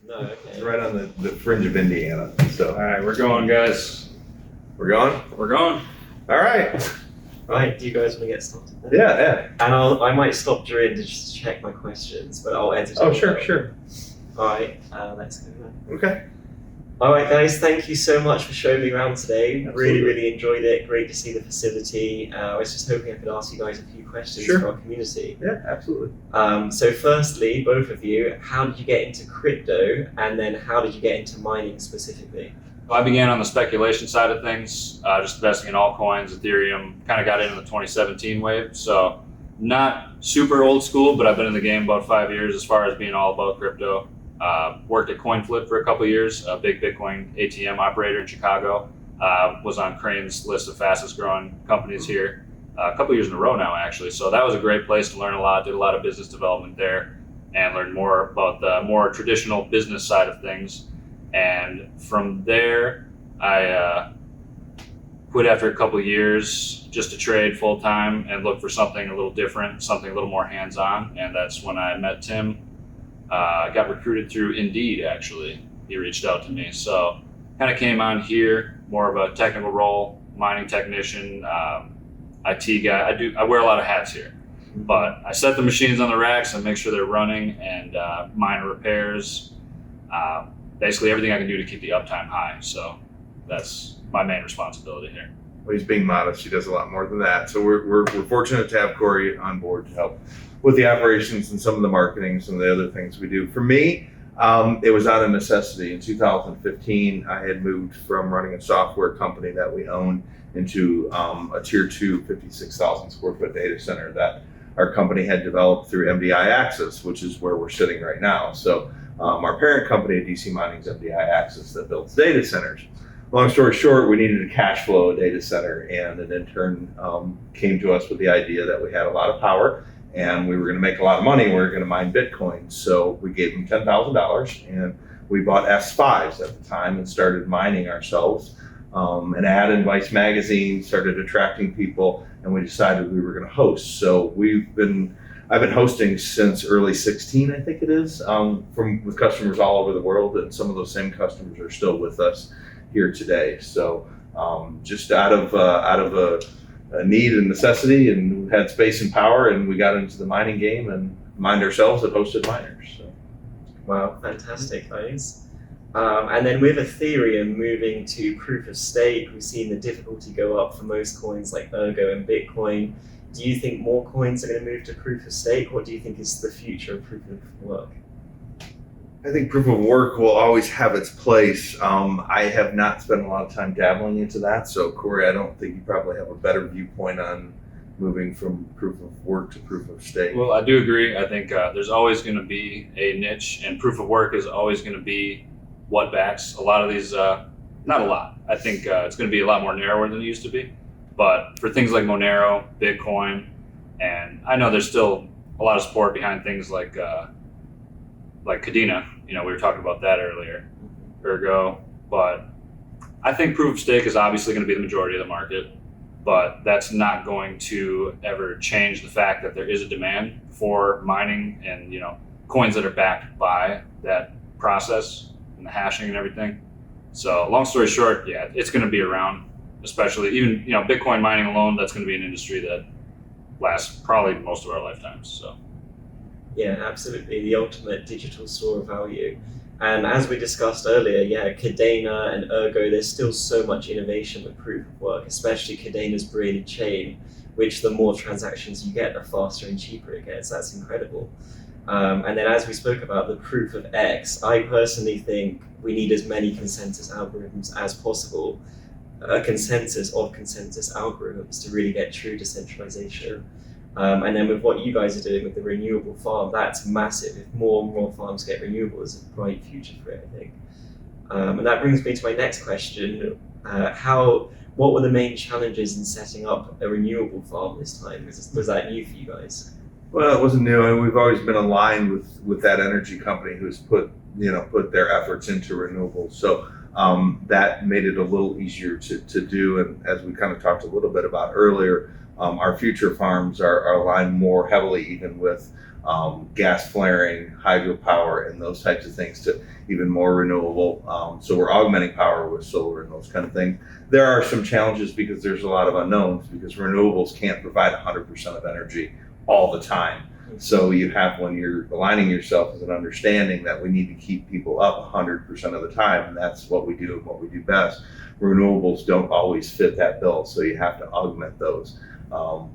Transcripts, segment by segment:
No, okay. It's right on the fringe of Indiana. So, All right, we're going, guys. we're going? We're going. All right. Right, do you guys want to get started then? Yeah. And I might stop during to just check my questions, but I'll edit it. Oh, sure. Alright, let's go then. Okay. Alright guys, thank you so much for showing me around today. Absolutely. Really enjoyed it. Great to see the facility. I was just hoping I could ask you guys a few questions Sure. for our community. Yeah, absolutely. So firstly, both of you, how did you get into crypto, and then how did you get into mining specifically? I began on the speculation side of things, just investing in altcoins, Ethereum. Kind of got into the 2017 wave, so not super old school, but I've been in the game about 5 years as far as being all about crypto. Worked at CoinFlip for a couple of years, a big Bitcoin ATM operator in Chicago. Was on Crane's list of fastest growing companies here a couple of years in a row now, actually. So that was a great place to learn a lot, did a lot of business development there, and learned more about the more traditional business side of things. And from there, I quit after a couple of years just to trade full time and look for something a little different, something a little more hands-on. And that's when I met Tim. Got recruited through Indeed, actually. He reached out to me. So kind of came on here, more of a technical role, mining technician, IT guy. I wear a lot of hats here. But I set the machines on the racks and make sure they're running, and minor repairs. Basically everything I can do to keep the uptime high. So that's my main responsibility here. Well, he's being modest. He does a lot more than that. So we're fortunate to have Corey on board to help with the operations and some of the marketing, some of the other things we do. For me, it was out of necessity. In 2015, I had moved from running a software company that we own into a tier 2 56,000 square foot data center that our company had developed through MDI Access, which is where we're sitting right now. So our parent company at DC Mining's MDI Access that builds data centers. Long story short, we needed a cash flow data center, and an intern came to us with the idea that we had a lot of power and we were going to make a lot of money. We were going to mine Bitcoin. So we gave him $10,000 and we bought S5s at the time and started mining ourselves. An ad in Vice magazine started attracting people, and we decided we were going to host. So I've been hosting since early 16, I think it is, with customers all over the world, and some of those same customers are still with us here today. So just out of a need and necessity, and we had space and power, and we got into the mining game and mined ourselves and hosted miners. So. Wow, fantastic, guys. And then with Ethereum moving to proof of stake, we've seen the difficulty go up for most coins like Ergo and Bitcoin. Do you think more coins are going to move to proof of stake? What do you think is the future of proof of work? I think proof of work will always have its place. I have not spent a lot of time dabbling into that. So Corey, I don't think you probably have a better viewpoint on moving from proof of work to proof of stake. Well, I do agree. I think there's always going to be a niche, and proof of work is always going to be what backs a lot of these, not a lot. I think it's going to be a lot more narrower than it used to be. But for things like Monero, Bitcoin, and I know there's still a lot of support behind things like Kadena. We were talking about that earlier, Ergo. But I think proof of stake is obviously going to be the majority of the market, but that's not going to ever change the fact that there is a demand for mining and coins that are backed by that process and the hashing and everything. So long story short, yeah, it's going to be around, especially even Bitcoin mining alone. That's going to be an industry that lasts probably most of our lifetimes. So yeah, absolutely, the ultimate digital store of value. And as we discussed earlier, yeah, Kadena and Ergo, there's still so much innovation with proof of work, especially Kadena's braided chain, which the more transactions you get, the faster and cheaper it gets. That's incredible. And then as we spoke about the proof of X, I personally think we need as many consensus algorithms as possible, a consensus of consensus algorithms to really get true decentralization. And then with what you guys are doing with the renewable farm, that's massive. If more and more farms get renewable, there's a bright future for it, I think. And that brings me to my next question. What were the main challenges in setting up a renewable farm this time? Was that new for you guys? Well, it wasn't new, and we've always been aligned with that energy company who's put their efforts into renewables. So that made it a little easier to do. And as we kind of talked a little bit about earlier, our future farms are aligned more heavily even with gas flaring, hydropower, and those types of things to even more renewable. So we're augmenting power with solar and those kind of things. There are some challenges because there's a lot of unknowns because renewables can't provide 100% of energy all the time. So you have, when you're aligning yourself with an understanding that we need to keep people up 100% of the time, and that's what we do and what we do best. Renewables don't always fit that bill, so you have to augment those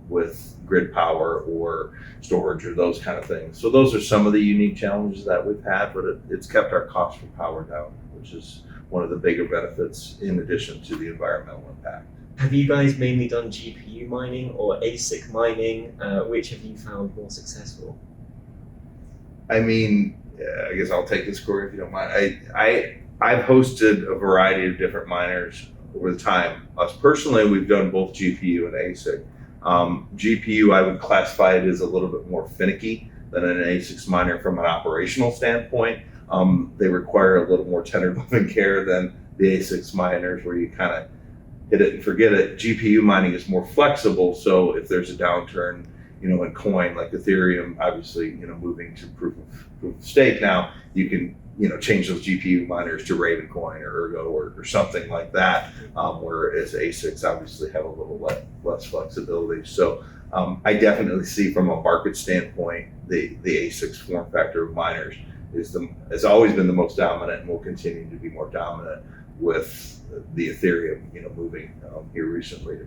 with grid power or storage or those kind of things. So those are some of the unique challenges that we've had, but it's kept our cost for power down, which is one of the bigger benefits in addition to the environmental impact. Have you guys mainly done GPU mining or ASIC mining? Which have you found more successful? I mean, I guess I'll take this, Corey, if you don't mind. I've hosted a variety of different miners over the time. Us personally, we've done both GPU and ASIC. GPU, I would classify it as a little bit more finicky than an ASIC miner from an operational standpoint. They require a little more tender loving care than the ASIC miners, where you kind of hit it and forget it. GPU mining is more flexible, so if there's a downturn, in coin like Ethereum, obviously, moving to proof of stake now, you can, change those GPU miners to Raven coin or Ergo or something like that, whereas ASICs obviously have a little less flexibility. So I definitely see from a market standpoint, the ASICs form factor of miners has always been the most dominant and will continue to be more dominant, with the Ethereum, moving here recently to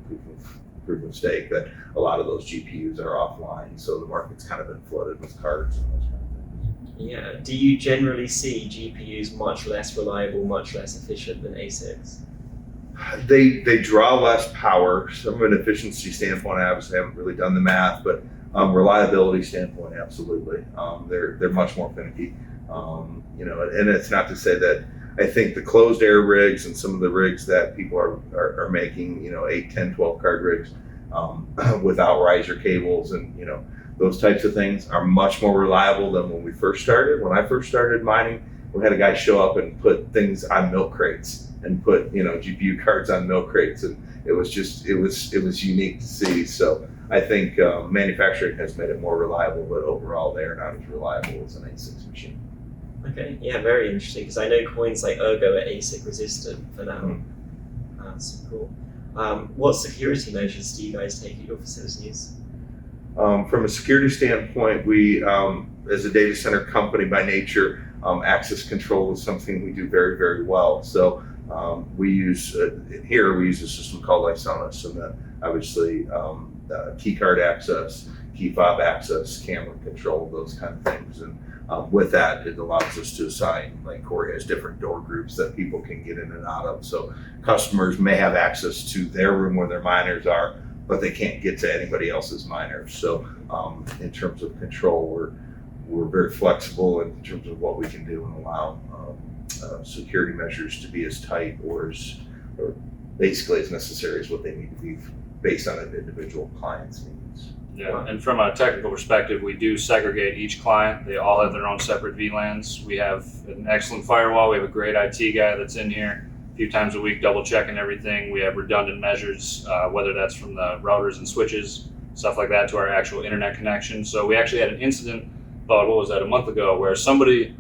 proof of stake, that a lot of those GPUs are offline, so the market's kind of been flooded with cards and those kind of things. Yeah. Do you generally see GPUs much less reliable, much less efficient than ASICs? They draw less power. From an efficiency standpoint, I obviously haven't really done the math, but reliability standpoint, absolutely. They're much more finicky. And it's not to say that I think the closed air rigs and some of the rigs that people are making, 8, 10, 12 card rigs without riser cables and, those types of things are much more reliable than when we first started. When I first started mining, we had a guy show up and put things on milk crates and put, GPU cards on milk crates. And it was unique to see. So I think manufacturing has made it more reliable, but overall they are not as reliable as an ASIC machine. Okay, yeah, very interesting, because I know coins like Ergo are ASIC resistant for now. So cool. What security measures do you guys take at your facilities? From a security standpoint, we, as a data center company by nature, access control is something we do very, very well. So we use, here we use a system called Isonos, and that obviously key card access, key fob access, camera control, those kind of things. And with that, it allows us to assign, like Corey has different door groups that people can get in and out of. So customers may have access to their room where their miners are, but they can't get to anybody else's miners. So in terms of control, we're very flexible in terms of what we can do and allow security measures to be as tight or basically as necessary as what they need to be based on an individual client's needs. Yeah, and from a technical perspective, we do segregate each client. They all have their own separate VLANs. We have an excellent firewall. We have a great IT guy that's in here a few times a week, double checking everything. We have redundant measures, whether that's from the routers and switches, stuff like that, to our actual internet connection. So we actually had an incident about, a month ago, where somebody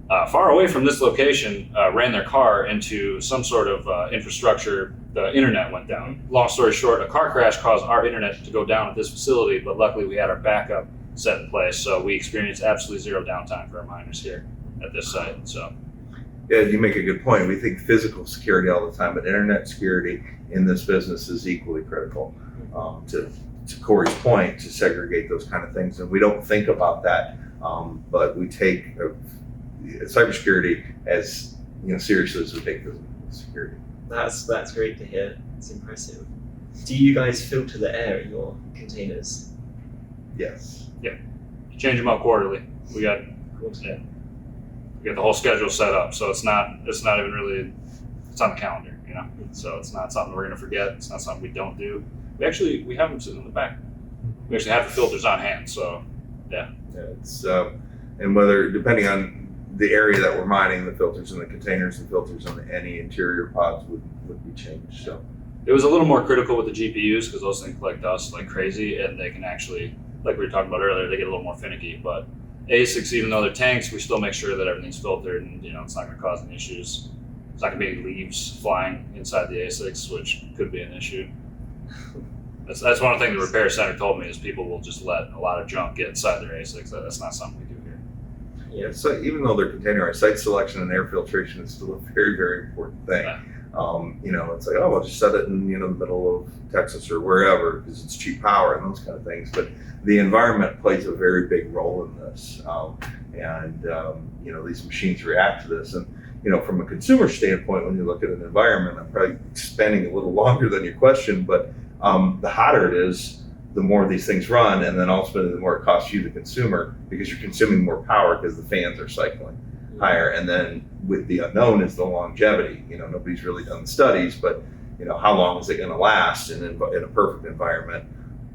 far away from this location ran their car into some sort of infrastructure. The internet went down. Long story short, a car crash caused our internet to go down at this facility, but luckily we had our backup set in place, so we experienced absolutely zero downtime for our miners here at this site. So, yeah, you make a good point. We think physical security all the time, but internet security in this business is equally critical. To Corey's point, to segregate those kind of things, and we don't think about that, but we take cybersecurity as seriously as we take physical security. That's great to hear. It's impressive. Do you guys filter the air in your containers? Yes. Yeah, change them out quarterly. We got the whole schedule set up, so it's not even really, it's on the calendar, So it's not something we're gonna forget. It's not something we don't do. We have them sitting in the back. We actually have the filters on hand, so yeah. It's and whether, depending on the area that we're mining, the filters in the containers and filters on any interior pods would be changed. So It was a little more critical with the GPUs because those things collect dust like crazy, and they can actually, like we were talking about earlier, they get a little more finicky. But ASICs, even though they're tanks, we still make sure that everything's filtered, and it's not going to cause any issues. There's not going to be any leaves flying inside the ASICs, which could be an issue. That's one of the things the repair center told me is people will just let a lot of junk get inside their ASICs. That's not something we do here. Yeah, so even though they're containerized, site selection and air filtration is still a very, very important thing. Yeah. It's like, oh, I'll just set it in the middle of Texas or wherever because it's cheap power and those kind of things. But the environment plays a very big role in this, these machines react to this. And from a consumer standpoint, when you look at an environment, I'm probably expanding a little longer than your question, but the hotter it is, the more these things run, and then ultimately the more it costs you, the consumer, because you're consuming more power because the fans are cycling higher. And then with the unknown is the longevity. Nobody's really done the studies, but how long is it going to last? And in a perfect environment,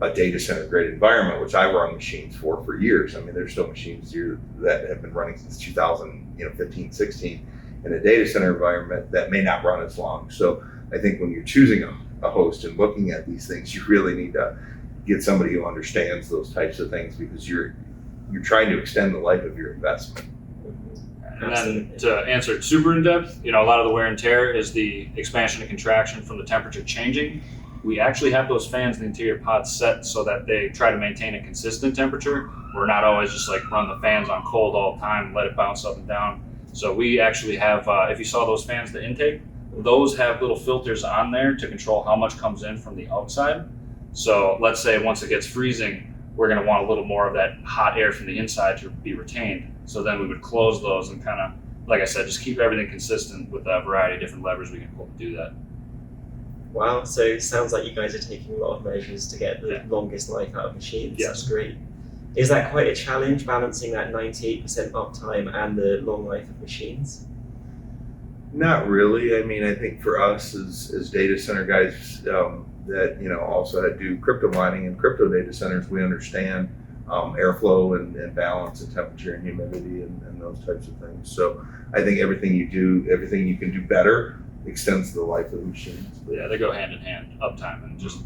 a data center grade environment, which I run machines for years. I mean, there's still machines here that have been running since 2015, 16 in a data center environment that may not run as long. So I think when you're choosing a host and looking at these things, you really need to get somebody who understands those types of things because you're trying to extend the life of your investment. And then to answer it super in depth, a lot of the wear and tear is the expansion and contraction from the temperature changing. We actually have those fans in the interior pods set so that they try to maintain a consistent temperature. We're not always just like run the fans on cold all the time, let it bounce up and down. So we actually have, if you saw those fans, the intake, those have little filters on there to control how much comes in from the outside. So let's say once it gets freezing, we're going to want a little more of that hot air from the inside to be retained. So then we would close those and kind of, like I said, just keep everything consistent with a variety of different levers we can pull to do that. Wow, so it sounds like you guys are taking a lot of measures to get the longest life out of machines. Yes. That's great. Is that quite a challenge, balancing that 98% uptime and the long life of machines? Not really. I mean, I think for us as data center guys that also do crypto mining and crypto data centers, we understand airflow and balance and temperature and humidity and those types of things. So I think everything you can do better extends the life of the machines. Yeah, they go hand in hand, uptime and just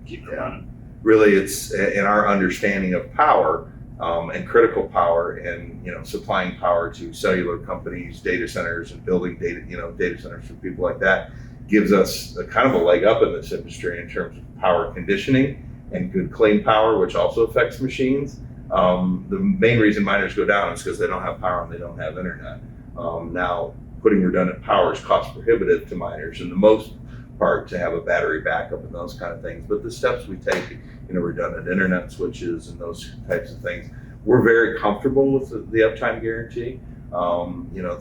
keep it running. Really, it's in our understanding of power and critical power and supplying power to cellular companies, data centers, and building data centers for people like that gives us a kind of a leg up in this industry in terms of power conditioning and good clean power, which also affects machines. The main reason miners go down is because they don't have power and they don't have internet. Now, putting redundant power is cost prohibitive to miners in the most part to have a battery backup and those kind of things. But the steps we take, redundant internet switches and those types of things, we're very comfortable with the uptime guarantee.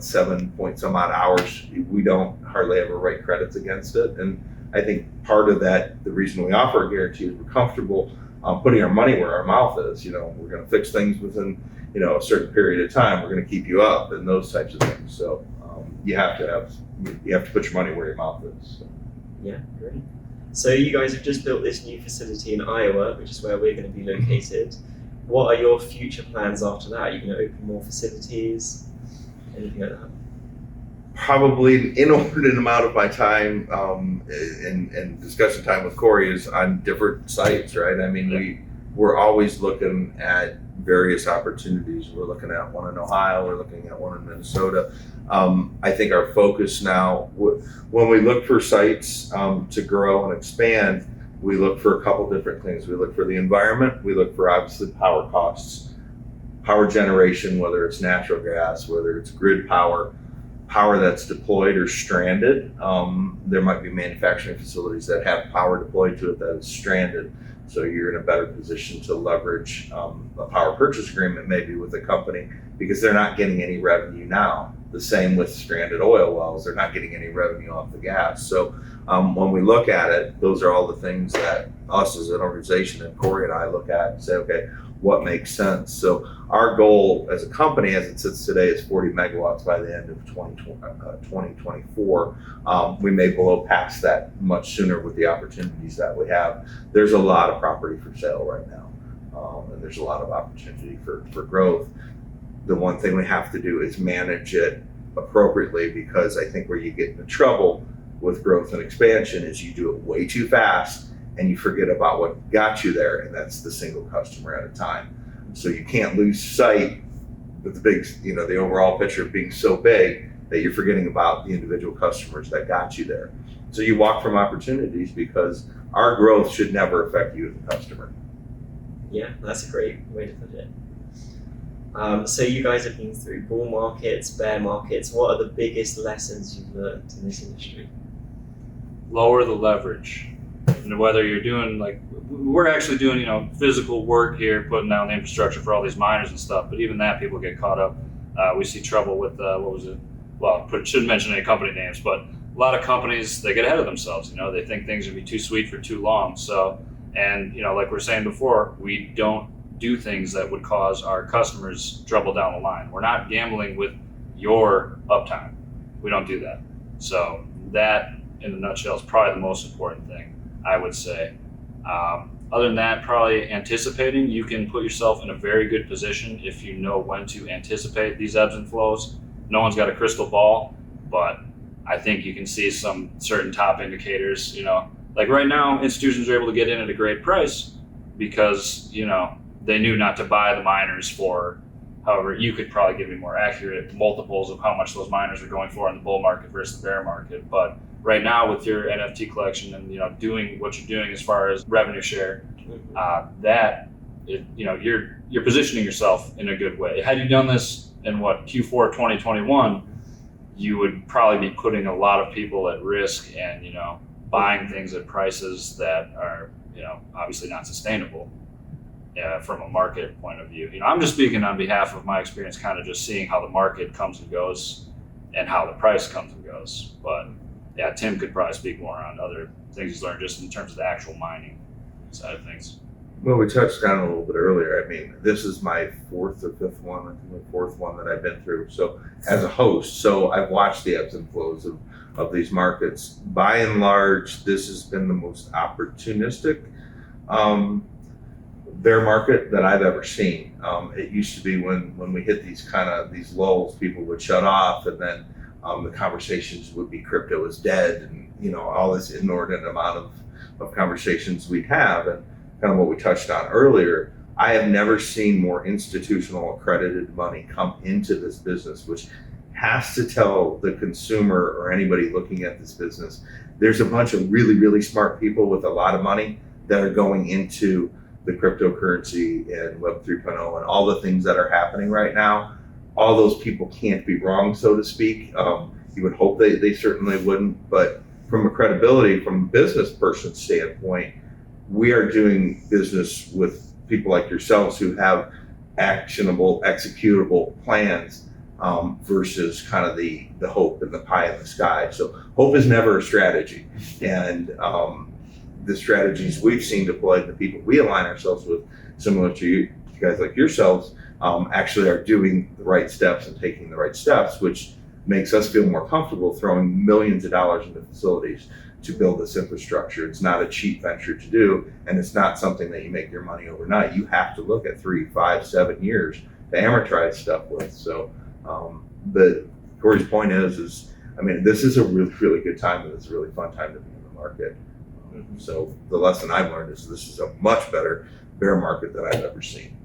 7 point some odd hours, we don't hardly ever write credits against it. And I think part of that, the reason we offer a guarantee is we're comfortable putting our money where our mouth is. We're going to fix things within, a certain period of time. We're going to keep you up and those types of things. So you have to put your money where your mouth is. So. Yeah, great. So you guys have just built this new facility in Iowa, which is where we're going to be located. What are your future plans after that? Are you going to open more facilities? Anything like that? Probably an inordinate amount of my time and discussion time with Corey is on different sites, right? I mean, we're always looking at various opportunities. We're looking at one in Ohio, we're looking at one in Minnesota. I think our focus now, when we look for sites to grow and expand, we look for a couple different things. We look for the environment, we look for obviously power costs, power generation, whether it's natural gas, whether it's grid power that's deployed or stranded. There might be manufacturing facilities that have power deployed to it that is stranded. So you're in a better position to leverage a power purchase agreement maybe with a company because they're not getting any revenue now. The same with stranded oil wells, they're not getting any revenue off the gas. So when we look at it, those are all the things that us as an organization and Corey and I look at and say, okay, what makes sense? So our goal as a company, as it sits today, is 40 megawatts by the end of 2024. We may blow past that much sooner with the opportunities that we have. There's a lot of property for sale right now, and there's a lot of opportunity for growth. The one thing we have to do is manage it appropriately because I think where you get into trouble with growth and expansion is you do it way too fast and you forget about what got you there, and that's the single customer at a time. So you can't lose sight with the big, the overall picture being so big that you're forgetting about the individual customers that got you there. So you walk from opportunities, because our growth should never affect you as a customer. Yeah, that's a great way to put it. So you guys have been through bull markets, bear markets. What are the biggest lessons you've learned in this industry? Lower the leverage. And whether you're doing, like, we're actually doing, physical work here, putting down the infrastructure for all these miners and stuff, but even that, people get caught up. We see trouble with, shouldn't mention any company names, but a lot of companies, they get ahead of themselves. They think things will be too sweet for too long. So, and, like we were saying before, we don't do things that would cause our customers trouble down the line. We're not gambling with your uptime. We don't do that. So that, in a nutshell, is probably the most important thing, I would say. Other than that, probably anticipating. You can put yourself in a very good position if you know when to anticipate these ebbs and flows. No one's got a crystal ball, but I think you can see some certain top indicators. Like right now, institutions are able to get in at a great price because, they knew not to buy the miners for, however, you could probably give me more accurate multiples of how much those miners are going for in the bull market versus the bear market. But right now, with your NFT collection and doing what you're doing as far as revenue share, you're positioning yourself in a good way. Had you done this in Q4 2021, you would probably be putting a lot of people at risk and buying things at prices that are obviously not sustainable from a market point of view. I'm just speaking on behalf of my experience, kind of just seeing how the market comes and goes and how the price comes and goes. But yeah, Tim could probably speak more on other things he's learned just in terms of the actual mining side of things. Well, we touched on it a little bit earlier. I mean, this is my fourth or fifth one, I think the fourth one that I've been through. So as a host, so I've watched the ebbs and flows of these markets. By and large, this has been the most opportunistic bear market that I've ever seen. It used to be when we hit these lulls, people would shut off, and then the conversations would be crypto is dead, and all this inordinate amount of conversations we'd have, and kind of what we touched on earlier. I have never seen more institutional accredited money come into this business, which has to tell the consumer or anybody looking at this business, there's a bunch of really, really smart people with a lot of money that are going into the cryptocurrency and Web 3.0 and all the things that are happening right now. All those people can't be wrong, so to speak. You would hope they certainly wouldn't, but from a credibility, from a business person standpoint, we are doing business with people like yourselves who have actionable, executable plans versus kind of the hope and the pie in the sky. So hope is never a strategy. And the strategies we've seen deployed, the people we align ourselves with, similar to you guys like yourselves, actually are doing the right steps and taking the right steps, which makes us feel more comfortable throwing millions of dollars into facilities to build this infrastructure. It's not a cheap venture to do, and it's not something that you make your money overnight. You have to look at 3, 5, 7 years to amortize stuff with. So, but Corey's point is, I mean, this is a really, really good time, and it's a really fun time to be in the market. So the lesson I've learned is this is a much better bear market than I've ever seen.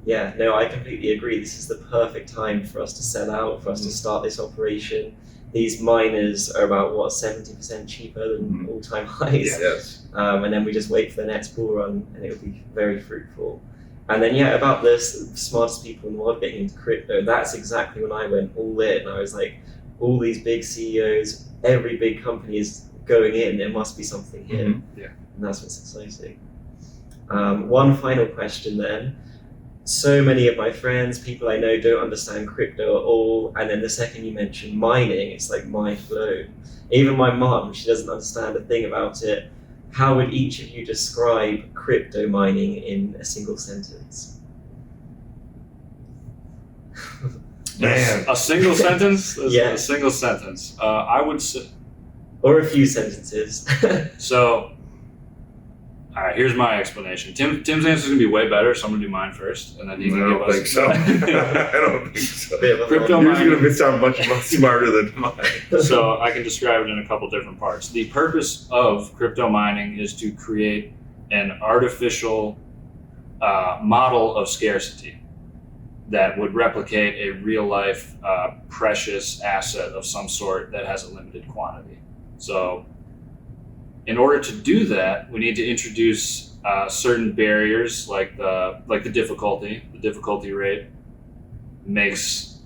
Yeah, no, I completely agree. This is the perfect time for us to sell out, for us to start this operation. These miners are about, 70% cheaper than all-time highs. Yes. And then we just wait for the next bull run, and it'll be very fruitful. And then, yeah, about this, the smartest people in the world getting into crypto, that's exactly when I went all in. I was like, all these big CEOs, every big company is going in, there must be something here. Yeah. And that's what's exciting. One final question then. So many of my friends, people I know, don't understand crypto at all, and then the second you mention mining, it's like mind blown. Even my mom, she doesn't understand a thing about it. How would each of you describe crypto mining in a single sentence? Man. A single sentence? Yeah. A single sentence. I would say, Or a few sentences. so All right, here's my explanation. Tim's answer is gonna be way better, so I'm gonna do mine first, and then he I can don't give us. think so. I don't think so. Bit of a Crypto Yours mining. is going to sound much smarter than mine. So I can describe it in a couple different parts. The purpose of crypto mining is to create an artificial model of scarcity that would replicate a real life precious asset of some sort that has a limited quantity. So in order to do that, we need to introduce certain barriers like the difficulty. The difficulty rate makes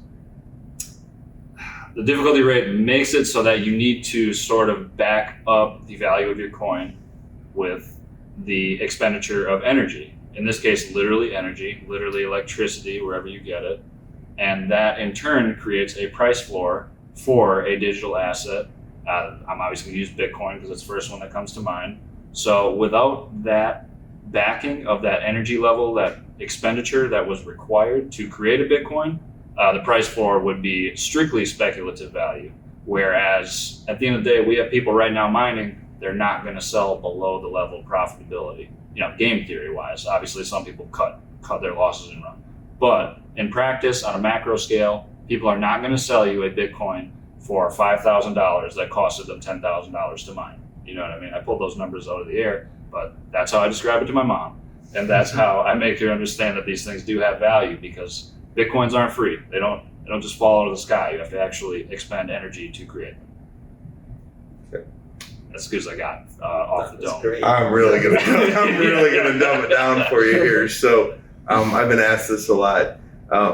it so that you need to sort of back up the value of your coin with the expenditure of energy. In this case, literally energy, literally electricity, wherever you get it. And that in turn creates a price floor for a digital asset. I'm obviously going to use Bitcoin because it's the first one that comes to mind. So without that backing of that energy level, that expenditure that was required to create a Bitcoin, the price floor would be strictly speculative value. Whereas at the end of the day, we have people right now mining, they're not going to sell below the level of profitability. Game theory wise, obviously some people cut their losses and run. But in practice, on a macro scale, people are not going to sell you a Bitcoin for $5,000 that costed them $10,000 to mine. You know what I mean? I pulled those numbers out of the air, but that's how I describe it to my mom. And that's how I make her understand that these things do have value, because Bitcoins aren't free. They don't just fall out of the sky. You have to actually expend energy to create them. Okay. That's as good as I got off the dome. Great. I'm really gonna dumb it down for you here. So I've been asked this a lot.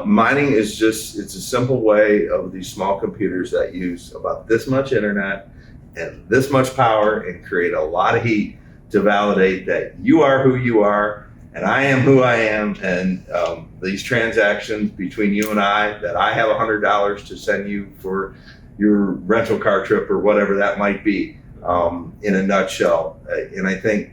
Mining is it's a simple way of these small computers that use about this much internet and this much power and create a lot of heat to validate that you are who you are and I am who I am. And these transactions between you and I, that I have $100 to send you for your rental car trip or whatever that might be, in a nutshell. And I think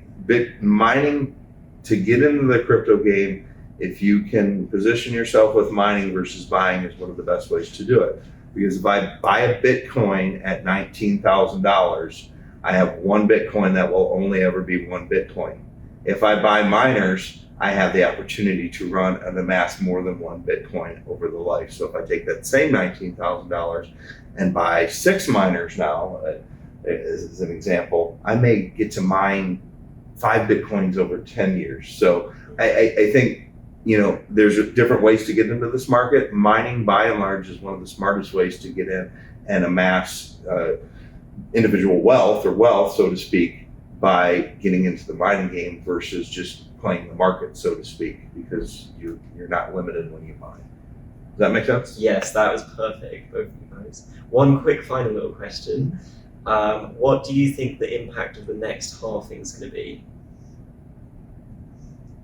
mining, to get into the crypto game, if you can position yourself with mining versus buying, is one of the best ways to do it. Because if I buy a Bitcoin at $19,000, I have one Bitcoin that will only ever be one Bitcoin. If I buy miners, I have the opportunity to run and amass more than one Bitcoin over the life. So if I take that same $19,000 and buy 6 miners now, as an example, I may get to mine 5 Bitcoins over 10 years. So I think, there's different ways to get into this market. Mining, by and large, is one of the smartest ways to get in and amass individual wealth, so to speak, by getting into the mining game versus just playing the market, so to speak, because you're not limited when you mine. Does that make sense? Yes, that was perfect, both of you guys. One quick final little question. What do you think the impact of the next halving is going to be?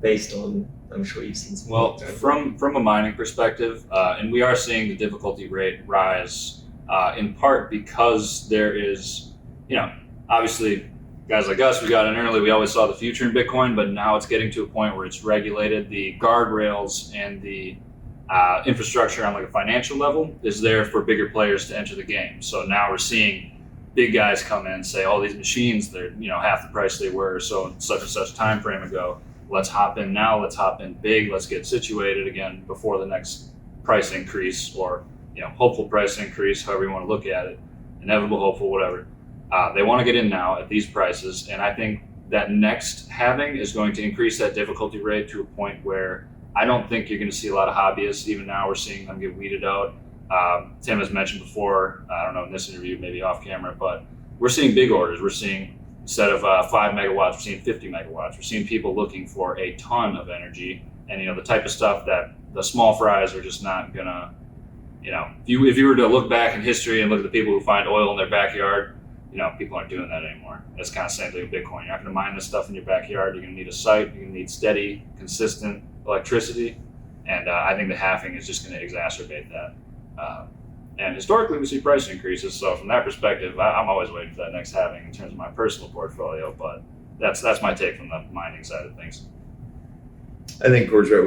Based on, I'm sure you've seen some. Well, from a mining perspective, and we are seeing the difficulty rate rise, in part because there is, obviously guys like us, we got in early, we always saw the future in Bitcoin, but now it's getting to a point where it's regulated. The guardrails and the infrastructure on like a financial level is there for bigger players to enter the game. So now we're seeing big guys come in and say, oh, these machines, they're half the price they were so such and such time frame ago. Let's hop in now, let's hop in big, let's get situated again before the next price increase, or hopeful price increase, however you want to look at it, inevitable, hopeful, whatever. They want to get in now at these prices, and I think that next halving is going to increase that difficulty rate to a point where I don't think you're going to see a lot of hobbyists. Even now we're seeing them get weeded out. Tim has mentioned before, I don't know in this interview, maybe off camera, but we're seeing big orders. We're seeing, instead of 5 megawatts, we're seeing 50 megawatts. We're seeing people looking for a ton of energy, and the type of stuff that the small fries are just not gonna, if you were to look back in history and look at the people who find oil in their backyard, people aren't doing that anymore. It's kind of the same thing with Bitcoin. You're not gonna mine this stuff in your backyard. You're gonna need a site. You're gonna need steady, consistent electricity, and I think the halving is just gonna exacerbate that. And historically, we see price increases. So from that perspective, I'm always waiting for that next halving in terms of my personal portfolio. But that's my take from the mining side of things. I think Gord's right.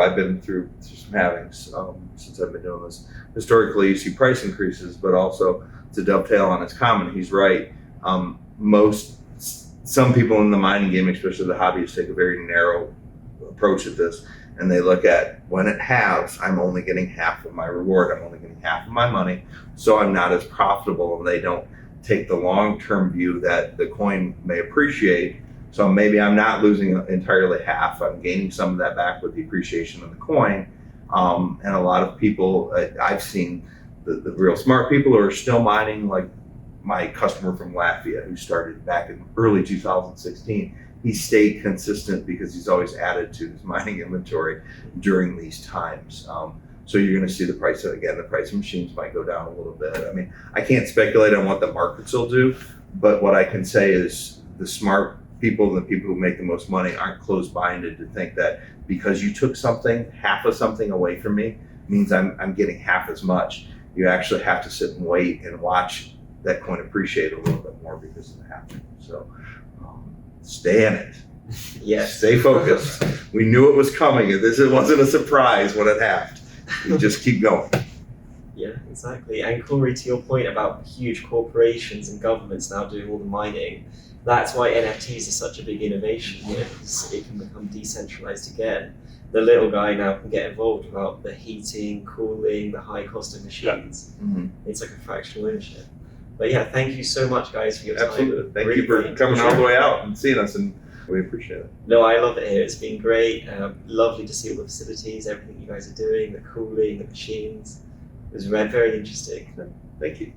I've been through some halvings since I've been doing this. Historically, you see price increases, but also to dovetail on his comment, he's right. Most some people in the mining game, especially the hobbyists, take a very narrow approach at this, and they look at when it halves, I'm only getting half of my reward, I'm only getting half of my money, so I'm not as profitable, and they don't take the long-term view that the coin may appreciate. So maybe I'm not losing entirely half, I'm gaining some of that back with the appreciation of the coin. And a lot of people, I've seen the real smart people who are still mining, like my customer from Latvia who started back in early 2016. He stayed consistent because he's always added to his mining inventory during these times. So you're going to see the price of machines might go down a little bit. I mean, I can't speculate on what the markets will do, but what I can say is the smart people and the people who make the most money aren't closed-minded to think that because you took something, half of something away from me, means I'm getting half as much. You actually have to sit and wait and watch that coin appreciate a little bit more because of that. So stay in it. Yes. Stay focused. We knew it was coming. It wasn't a surprise when it happened. You just keep going. Yeah, exactly. And Corey, to your point about huge corporations and governments now doing all the mining, that's why NFTs are such a big innovation, because it can become decentralized again. The little guy now can get involved without the heating, cooling, the high cost of machines. Yeah. Mm-hmm. It's like a fractional ownership. But yeah, thank you so much, guys, for your time. Absolutely. Thank Really you for great. coming all the way out and seeing us, and we appreciate it. No, I love it here. It's been great. Lovely to see all the facilities, everything you guys are doing, the cooling, the machines. It was very interesting. Thank you.